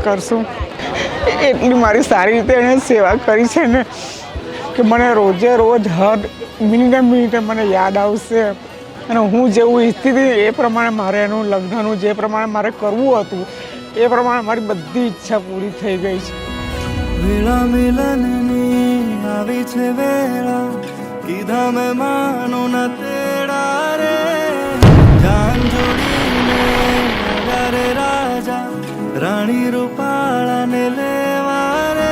કરશું. એટલી મારી સારી રીતે એણે સેવા કરી છે ને કે મને રોજે રોજ હર મિનિટે મને યાદ આવશે. અને હું જેવું ઈચ્છતી હતી એ પ્રમાણે મારે એનું લગ્નનું જે પ્રમાણે મારે કરવું હતું એ પ્રમાણે મારી બધી ઈચ્છા પૂરી થઈ ગઈ છે. વેળા મિલનની આવી છે વેળા, કીધા મેં માનો ન તેડા રે. જાન જોડીને આવ્યા રે રાજા, રાણી રૂપાળાને લેવા રે.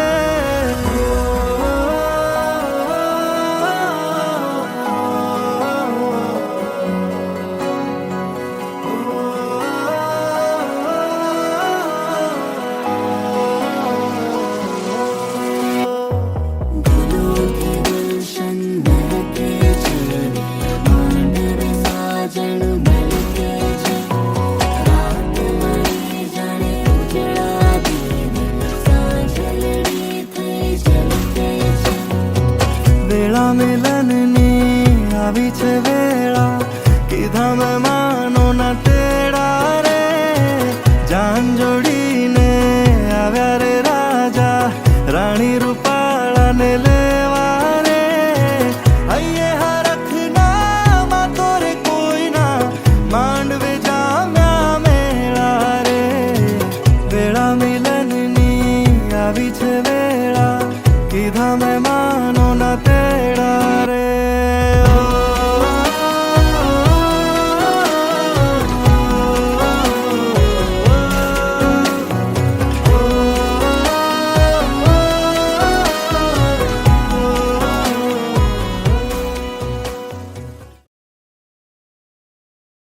વેળા મિલનની આવી છે વેળા, કીધા મેં